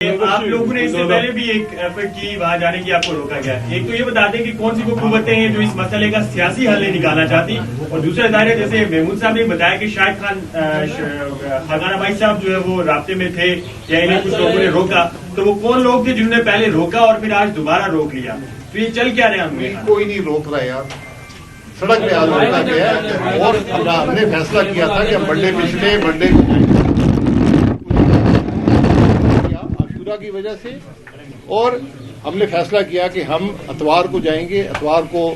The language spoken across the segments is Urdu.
آپ لوگوں نے اس سے پہلے بھی ایک ایفرٹ کی وہاں جانے کی، آپ کو روکا گیا. ایک تو یہ بتا دیں کہ کون سی وہ قوتیں ہیں جو اس مسئلے کا سیاسی حل نہیں نکالنا چاہتی، اور دوسرا ظاہر ہے جیسے محمود صاحب نے بتایا کہ شاہد خاقان بھائی صاحب جو ہے وہ رابطے میں تھے یا انہیں کچھ لوگوں نے روکا، تو وہ کون لوگ تھے جنہوں نے پہلے روکا اور پھر آج دوبارہ روک لیا؟ تو یہ چل کیا رہے ہم نے؟ کوئی نہیں روک رہا یار، سڑک پہ آج روکا گیا اور ہم نے فیصلہ کیا تھا کہ منڈے پچھلے منڈے عاشورہ کی وجہ سے، اور ہم نے فیصلہ کیا کہ ہم اتوار کو جائیں گے. اتوار کو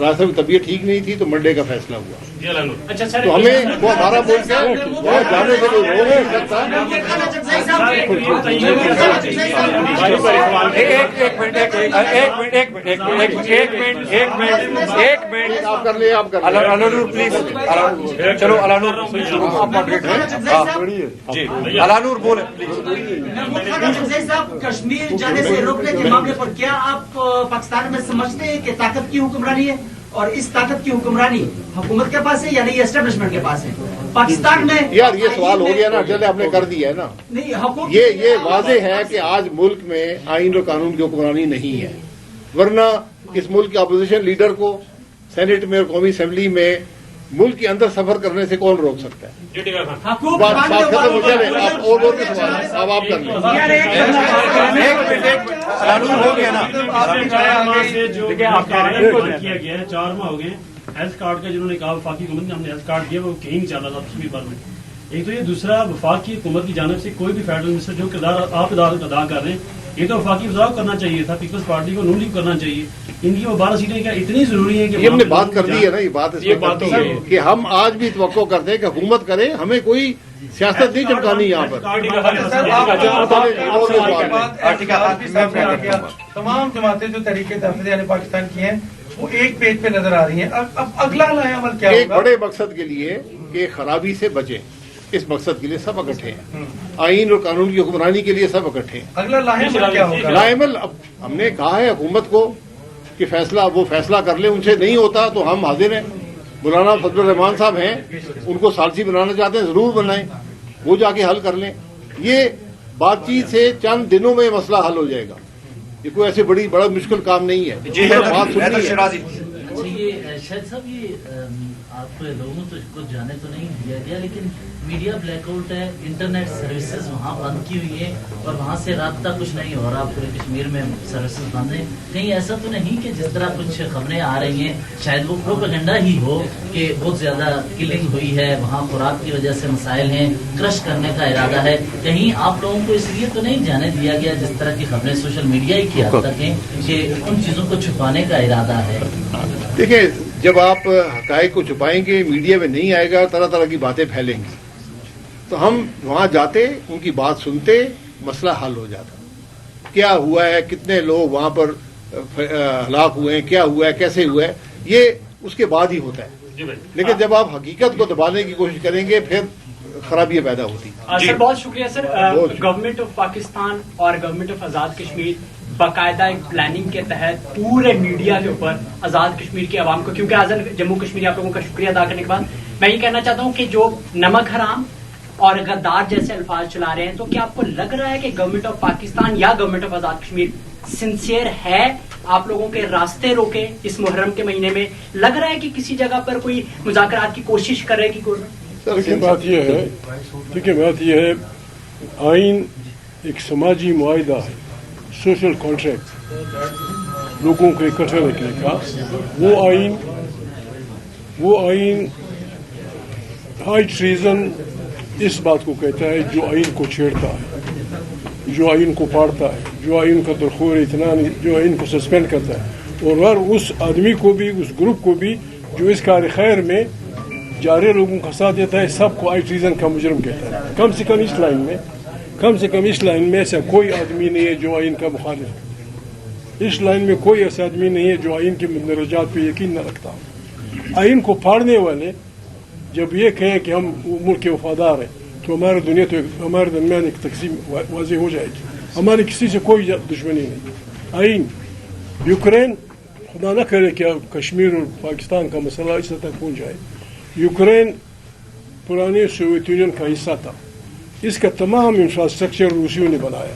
راستے میں طبیعت ٹھیک نہیں تھی تو منڈے کا فیصلہ ہوا. تو ہمیں وہ ہمارا ملک ہے وہاں جانے سے کوئی روک نہیں سکتا. آپ کر لیں، آپ کر لیں پلیز. چلو الانور جی الانور بولے پلیز. کشمیر جانے سے روکنے کے معاملے پر کیا آپ پاکستان میں سمجھتے ہیں کہ طاقت کی حکمرانی ہے، اور اس طاقت کی حکمرانی حکومت کے پاس ہے یا نہیں اسٹیبلشمنٹ کے پاس ہے؟ پاکستان میں یار یہ سوال ہو گیا نا، چلے آپ نے کر دیا ہے نا. یہ واضح ہے کہ آج ملک میں آئین اور قانون کی حکمرانی نہیں ہے، ورنہ اس ملک کے اپوزیشن لیڈر کو سینٹ میں اور قومی اسمبلی میں ملک کے اندر سفر کرنے سے کون روک سکتا ہے؟ بات ختم ہو جائے. آپ اور کے سوال اب آپ کر لیں. ہو گیا نا. کیا گیا ہے 4 ماہ ہو گئے ہیلتھ کارڈ کا، جنہوں نے کہا وفاقی حکومت نے ہم نے ہیلتھ کارڈ دیا وہ کہیں نہیں چل رہا تھا کسی بھی بار میں. ایک تو یہ دوسرا وفاقی حکومت کی جانب سے کوئی بھی فیڈرل منسٹر جو کردار آپ ادا کر رہے ہیں، یہ تو وفاقی وزراء کو کرنا چاہیے تھا، پیپلز پارٹی کو نون لیگ کرنا چاہیے. ان کی وہ 12 سیٹیں کیا اتنی ضروری ہیں کہ یہ ہم نے بات کر دی ہے نا. یہ بات اس میں کہ ہم آج بھی توقع کرتے ہیں کہ حکومت کرے، ہمیں کوئی سیاست نہیں چمکانی یہاں پر. تمام جماعتیں جو تحریک تحفظ یعنی پاکستان کی ہیں وہ ایک پیج پہ نظر آ رہی ہیں. اب اگلا نیا عمل کیا ایک ہوگا؟ بڑے مقصد کے لیے کہ خرابی سے بچیں، اس مقصد کے لیے سب اکٹھے ہیں. آئین اور قانون کی حکمرانی کے لیے سب اکٹھے ہیں. اگلا لاہم کیا ہوگا؟ لائمل اب ہم نے کہا ہے حکومت کو کہ وہ فیصلہ کر لیں. ان سے نہیں ہوتا تو ہم حاضر ہیں. مولانا فضل الرحمان صاحب ہیں، ان کو ثالثی بنانا چاہتے ہیں، ضرور بنائیں، وہ جا کے حل کر لیں. یہ بات چیت سے چند دنوں میں مسئلہ حل ہو جائے گا. یہ کوئی ایسے بڑا مشکل کام نہیں ہے. بات سننی ہے. یہ شاہد صاحب یہ آپ لوگوں کو جانے تو نہیں دیا گیا، لیکن میڈیا بلیک آؤٹ ہے، انٹرنیٹ سروسز وہاں بند کی ہوئی ہیں اور وہاں سے رابطہ کچھ نہیں ہو رہا. پورے کشمیر میں سروسز بند ہیں. کہیں ایسا تو نہیں کہ جس طرح کچھ خبریں آ رہی ہیں شاید وہ پروپیگنڈا ہی ہو کہ بہت زیادہ کلنگ ہوئی ہے وہاں، خوراک کی وجہ سے مسائل ہیں، کرش کرنے کا ارادہ ہے. کہیں آپ لوگوں کو اس لیے تو نہیں جانے دیا گیا جس طرح کی خبریں سوشل میڈیا ہی کی حد تک ہیں کہ ان چیزوں کو چھپانے کا ارادہ ہے؟ دیکھیں، جب آپ حقائق کو چھپائیں گے، میڈیا میں نہیں آئے گا، طرح طرح کی باتیں پھیلیں گی، تو ہم وہاں جاتے، ان کی بات سنتے، مسئلہ حل ہو جاتا. کیا ہوا ہے، کتنے لوگ وہاں پر ہلاک ہوئے ہیں، کیا ہوا ہے، کیسے ہوا ہے، یہ اس کے بعد ہی ہوتا ہے. لیکن جب آپ حقیقت کو دبانے کی کوشش کریں گے پھر خرابیاں پیدا ہوتی. سر بہت شکریہ سر. گورنمنٹ آف پاکستان اور گورنمنٹ آف آزاد کشمیر باقاعدہ ایک پلاننگ کے تحت پورے میڈیا کے اوپر آزاد کشمیر کے عوام کو، کیونکہ آزاد جموں کشمیر آپ لوگوں کا شکریہ ادا کرنے کے بعد میں یہ کہنا چاہتا ہوں کہ جو نمک حرام اور غدار جیسے الفاظ چلا رہے ہیں، تو کیا آپ کو لگ رہا ہے کہ گورنمنٹ آف پاکستان یا government of Azad Kashmir sincere ہے آپ لوگوں کے راستے روکے اس محرم کے مہینے میں؟ لگ رہا ہے کہ کسی جگہ پر کوئی مذاکرات کی کوشش کرے گی؟ دیکھیں بات یہ ہے آئین ایک سماجی معاہدہ ہے، سوشل کانٹریکٹ لوگوں کو اکٹھے رکھنے کا. وہ آئین ہائی ٹریزن اس بات کو کہتا ہے جو آئین کو چھیڑتا ہے، جو آئین کو پاڑتا ہے، جو آئین کا درخور اتنا نہیں، جو آئین کو سسپینڈ کرتا ہے. اور اس آدمی کو بھی، اس گروپ کو بھی جو اس کار خیر میں جارے لوگوں کا ساتھ دیتا ہے، سب کو ہائی ٹریزن کا مجرم کہتا ہے. کم سے کم اس لائن میں ایسا کوئی آدمی نہیں ہے جو آئین کا مخالف ہے. اس لائن میں کوئی ایسا آدمی نہیں ہے جو آئین کے مندرجات پہ یقین نہ رکھتا. آئین کو پھاڑنے والے جب یہ کہیں کہ ہم ملک کے وفادار ہیں تو ہمارے درمیان ایک تقسیم واضح ہو جائے گی. ہماری کسی سے کوئی دشمنی نہیں. آئین یوکرین، خدا نہ کرے کہ کشمیر اور پاکستان کا مسئلہ اس حد تک پہنچ جائے. یوکرین پرانے سوویت یونین کا حصہ تھا، اس کا تمام انفراسٹرکچر روسیوں نے بنایا.